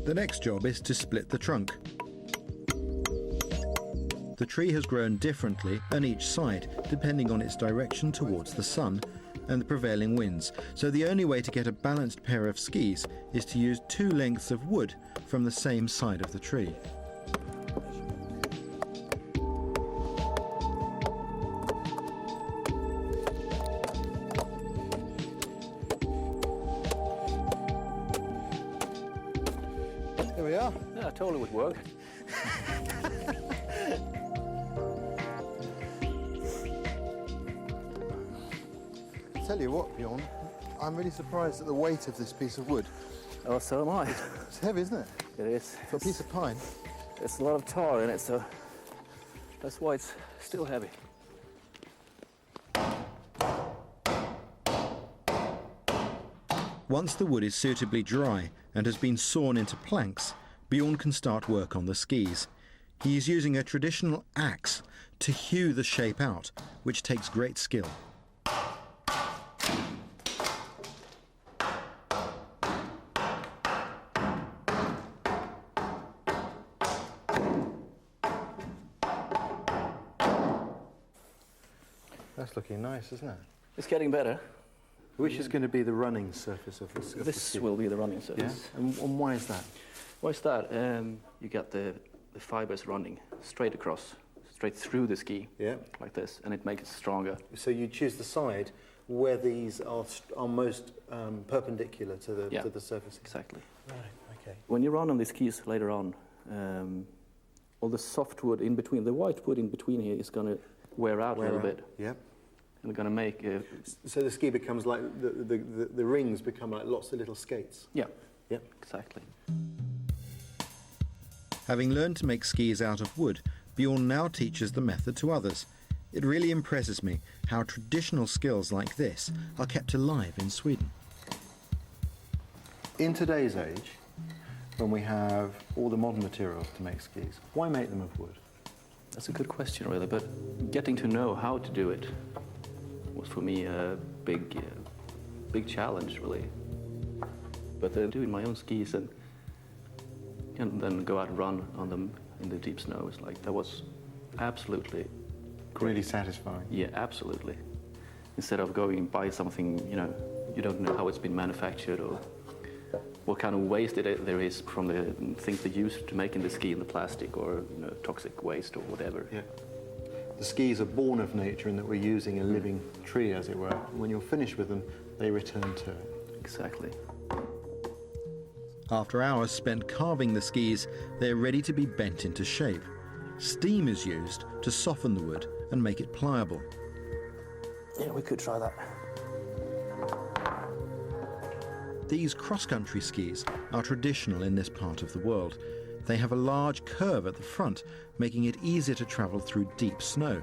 The next job is to split the trunk. The tree has grown differently on each side, depending on its direction towards the sun and the prevailing winds, so the only way to get a balanced pair of skis is to use two lengths of wood from the same side of the tree. There we are. Yeah, totally would work. Tell you what, Bjorn, I'm really surprised at the weight of this piece of wood. Oh, so am I. It's heavy, isn't it? It is. For a piece of pine. It's a lot of tar in it, so that's why it's still heavy. Once the wood is suitably dry and has been sawn into planks, Bjorn can start work on the skis. He is using a traditional axe to hew the shape out, which takes great skill. That's looking nice, isn't it? It's getting better. Which is going to be the running surface of this? This will be the running surface. Yeah? And why is that? Why is that? You got the fibers running straight across, straight through the ski, Yeah. like this, and it makes it stronger. So you choose the side where these are most perpendicular to the surface. Exactly. Right. Okay. When you run on these skis later on, all the soft wood in between, the white wood in between here is going to wear out a little bit. Yeah. And going to make so the ski becomes like the rings become like lots of little skates. Yeah. Yep. Exactly. Having learned to make skis out of wood, Bjorn now teaches the method to others. It really impresses me how traditional skills like this are kept alive in Sweden. In today's age, when we have all the modern materials to make skis, why make them of wood? That's a good question, really, but getting to know how to do it was for me a big challenge, really. But doing my own skis and then go out and run on them in the deep snow, it's like, that was absolutely great. Really satisfying. Yeah, absolutely. Instead of going and buy something, you don't know how it's been manufactured or what kind of waste there is from the things they use to making the ski in the plastic or toxic waste or whatever. Yeah. The skis are born of nature in that we're using a living tree, as it were. When you're finished with them, they return to it. Exactly. After hours spent carving the skis, they're ready to be bent into shape. Steam is used to soften the wood and make it pliable. Yeah, we could try that. These cross-country skis are traditional in this part of the world. They have a large curve at the front, making it easier to travel through deep snow.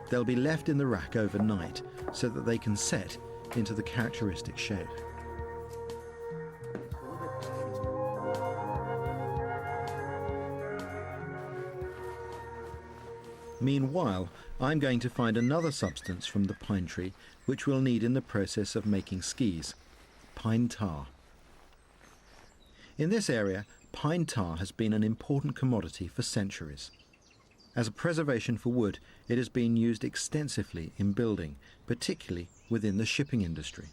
They'll be left in the rack overnight so that they can set into the characteristic shape. Meanwhile, I'm going to find another substance from the pine tree which we'll need in the process of making skis: pine tar. In this area, pine tar has been an important commodity for centuries. As a preservation for wood, it has been used extensively in building, particularly within the shipping industry.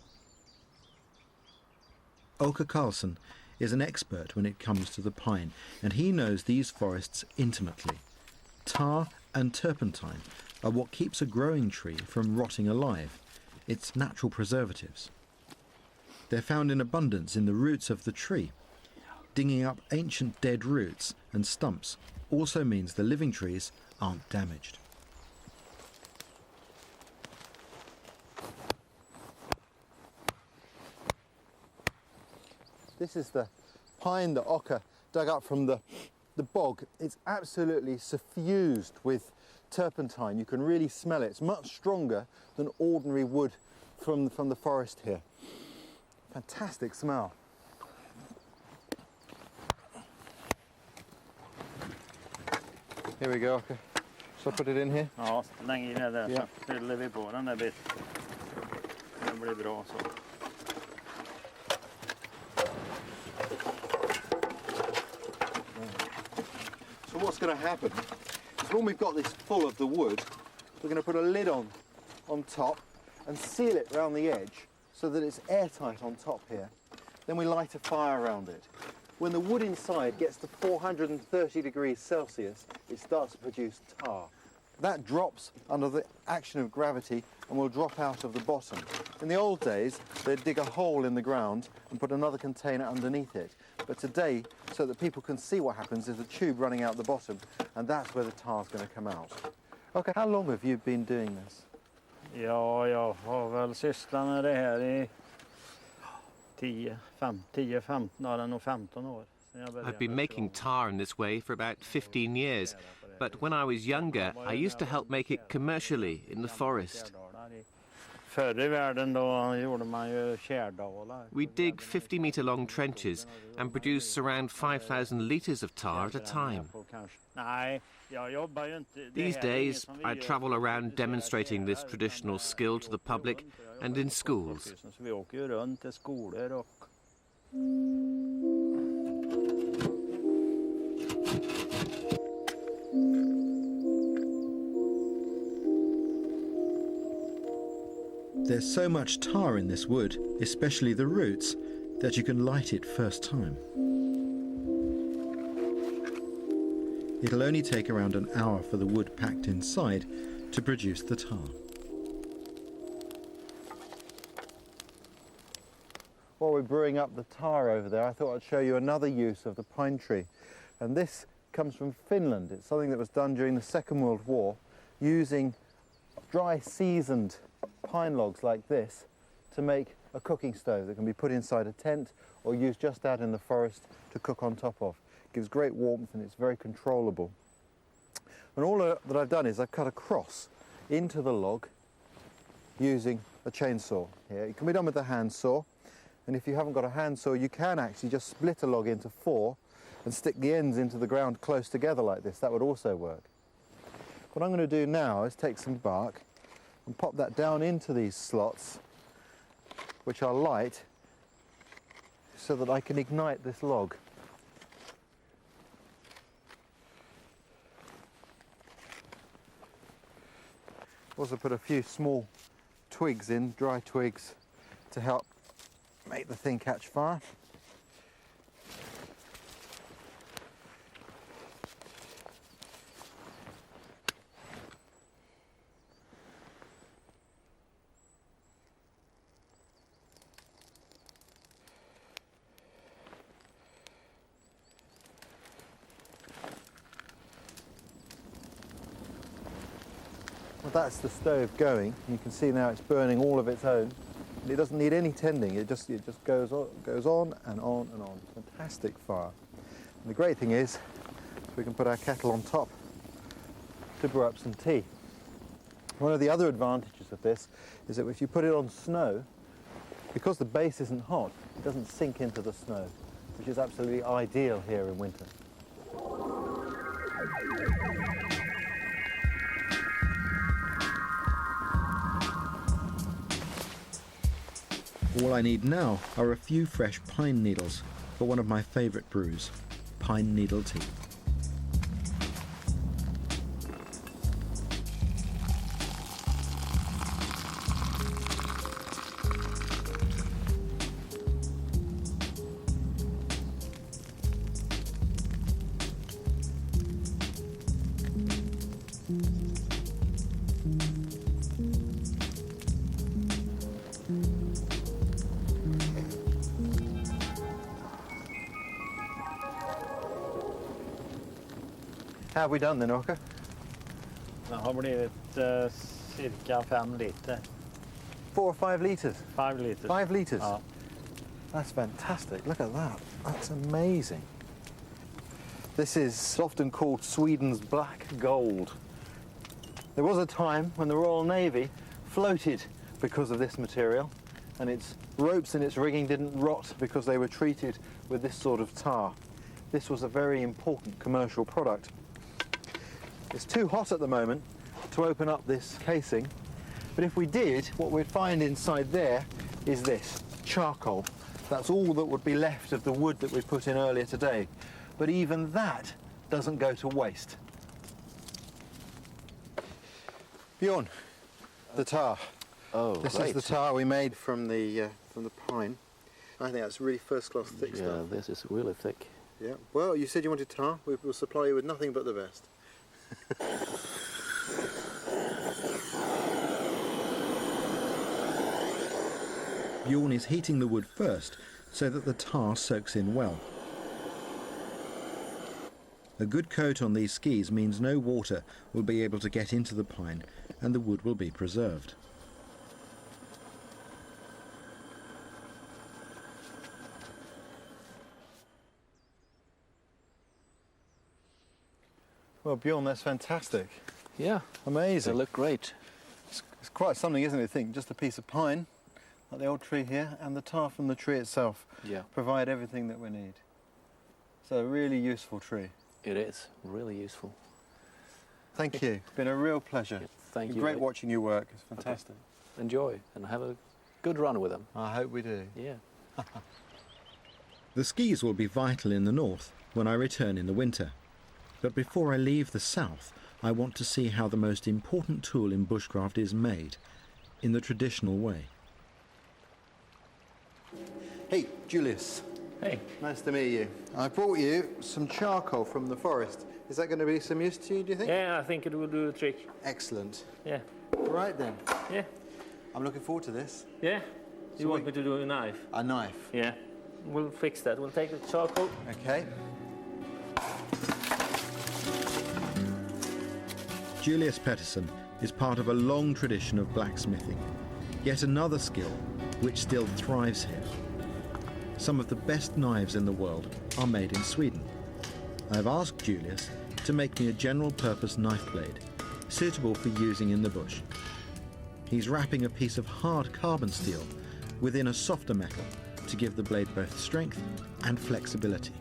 Åke Karlsson is an expert when it comes to the pine, and he knows these forests intimately. Tar and turpentine are what keeps a growing tree from rotting alive, its natural preservatives. They're found in abundance in the roots of the tree. Dinging up ancient dead roots and stumps also means the living trees aren't damaged. This is the pine that Åke dug up from the bog. It's absolutely suffused with turpentine. You can really smell it. It's much stronger than ordinary wood from the forest here. Fantastic smell. Here we go, Åke. Shall I put it in here? Ja, släng in det där Ja. så fyller vi på den där biten. Det blir bra så. going to happen is when we've got this full of the wood, we're going to put a lid on top and seal it around the edge so that it's airtight on top here. Then we light a fire around it. When the wood inside gets to 430 degrees Celsius, it starts to produce tar. That drops under the action of gravity and will drop out of the bottom. In the old days, they'd dig a hole in the ground and put another container underneath it. But today, so that people can see what happens, there's a tube running out the bottom, and that's where the tar's going to come out. Okay, how long have you been doing this? Ja, jag har väl sysslat med det här i 10-15, ja, det är nog 15 år. I've been making tar in this way for about 15 years, but when I was younger, I used to help make it commercially in the forest. Förr i världen då gjorde man ju kärdalar. We dig 50-meter-long trenches and produce around 5,000 litres of tar at a time. Nej, jag jobbar ju inte. These days, I travel around demonstrating this traditional skill to the public and in schools. Så vi åker ju runt till skolor och There's so much tar in this wood, especially the roots, that you can light it first time. It'll only take around an hour for the wood packed inside to produce the tar. While we're brewing up the tar over there, I thought I'd show you another use of the pine tree. And this comes from Finland. It's something that was done during the Second World War, using dry seasoned pine logs like this to make a cooking stove that can be put inside a tent or used just out in the forest to cook on top of. It gives great warmth and it's very controllable. And all that I've done is I've cut a cross into the log using a chainsaw here. It can be done with a handsaw, and if you haven't got a handsaw you can actually just split a log into 4 and stick the ends into the ground close together like this. That would also work. What I'm going to do now is take some bark and pop that down into these slots, which are light, so that I can ignite this log. Also put a few small twigs in, dry twigs, to help make the thing catch fire. Well, that's the stove going. You can see now it's burning all of its own. It doesn't need any tending. It just goes on and on and on. Fantastic fire. And the great thing is we can put our kettle on top to brew up some tea. One of the other advantages of this is that if you put it on snow, because the base isn't hot, it doesn't sink into the snow, which is absolutely ideal here in winter. All I need now are a few fresh pine needles for one of my favourite brews, pine needle tea. How have we done then, Orca? det har blivit cirka 5 liter. 4 or 5 litres? 5 liter. 5 litres? Ja. That's fantastic. Look at that. That's amazing. This is often called Sweden's black gold. There was a time when the Royal Navy floated because of this material, and its ropes and its rigging didn't rot because they were treated with this sort of tar. This was a very important commercial product. It's too hot at the moment to open up this casing, but if we did, what we'd find inside there is this, charcoal. That's all that would be left of the wood that we put in earlier today. But even that doesn't go to waste. Bjorn, the tar. Oh, This great. is the tar we made from the pine. I think that's really first-class thick stuff. Yeah, this is really thick. Yeah. Well, you said you wanted tar. We will supply you with nothing but the best. Bjorn is heating the wood first so that the tar soaks in well. A good coat on these skis means no water will be able to get into the pine and the wood will be preserved. Well, Bjorn, that's fantastic. Yeah, Amazing. they look great. It's quite something, isn't it? Think just a piece of pine, like the old tree here, and the tar from the tree itself Yeah, provide everything that we need. So a really useful tree. it is really useful. Thank you. It's been a real pleasure. Thank Been you. great Ray. watching you work. It's fantastic. Enjoy and have a good run with them. I hope we do. Yeah. The skis will be vital in the north when I return in the winter. But before I leave the south, I want to see how the most important tool in bushcraft is made, in the traditional way. Hey, Julius. Hey. Nice to meet you. I brought you some charcoal from the forest. Is that going to be some use to you, do you think? Yeah, I think it will do the trick. Excellent. Yeah. Right then. Yeah. I'm looking forward to this. Yeah. So You want me to do a knife? A knife. Yeah. We'll fix that. We'll take the charcoal. Okay. Julius Pettersson is part of a long tradition of blacksmithing, yet another skill which still thrives here. Some of the best knives in the world are made in Sweden. I've asked Julius to make me a general-purpose knife blade, suitable for using in the bush. He's wrapping a piece of hard carbon steel within a softer metal to give the blade both strength and flexibility.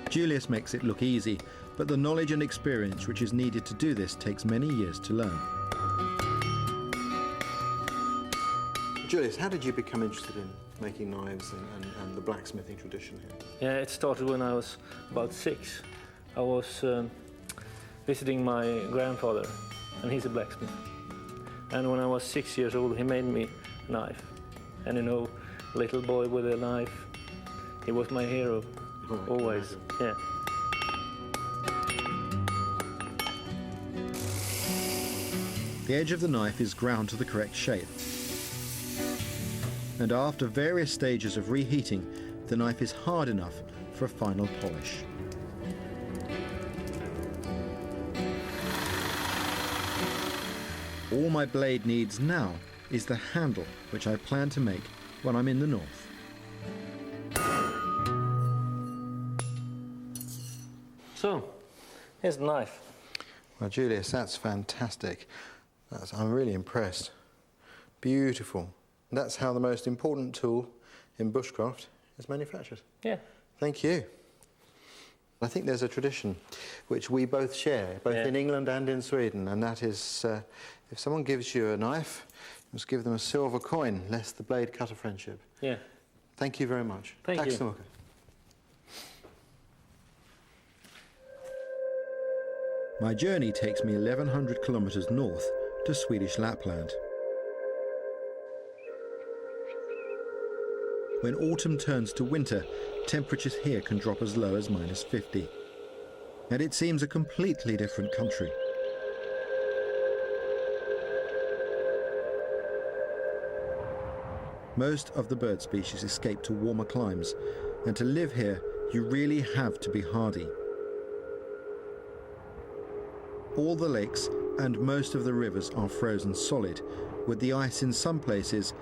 Julius makes it look easy, but the knowledge and experience which is needed to do this takes many years to learn. Julius, how did you become interested in making knives and the blacksmithing tradition here? Yeah, it started when I was about 6. I was visiting my grandfather, and he's a blacksmith. And when I was 6 years old, he made me a knife. And you know, little boy with a knife, he was my hero, always. Yeah. The edge of the knife is ground to the correct shape. And after various stages of reheating, the knife is hard enough for a final polish. All my blade needs now is the handle, which I plan to make when I'm in the north. So, here's the knife. Well, Julius, that's fantastic. I'm really impressed. Beautiful. That's how the most important tool in bushcraft is manufactured. Yeah. Thank you. I think there's a tradition which we both share, both in England and in Sweden, and that is if someone gives you a knife, you must give them a silver coin, lest the blade cut a friendship. Yeah. Thank you very much. Thank you. så mycket. My journey takes me 1,100 kilometers north to Swedish Lapland. When autumn turns to winter, temperatures here can drop as low as -50. And it seems a completely different country. Most of the bird species escape to warmer climes, and to live here, you really have to be hardy. All the lakes and most of the rivers are frozen solid, with the ice in some places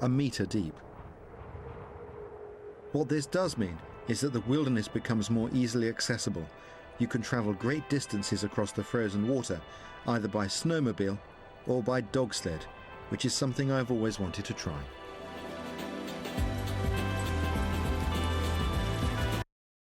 a metre deep. What this does mean is that the wilderness becomes more easily accessible. You can travel great distances across the frozen water, either by snowmobile or by dog sled, which is something I've always wanted to try.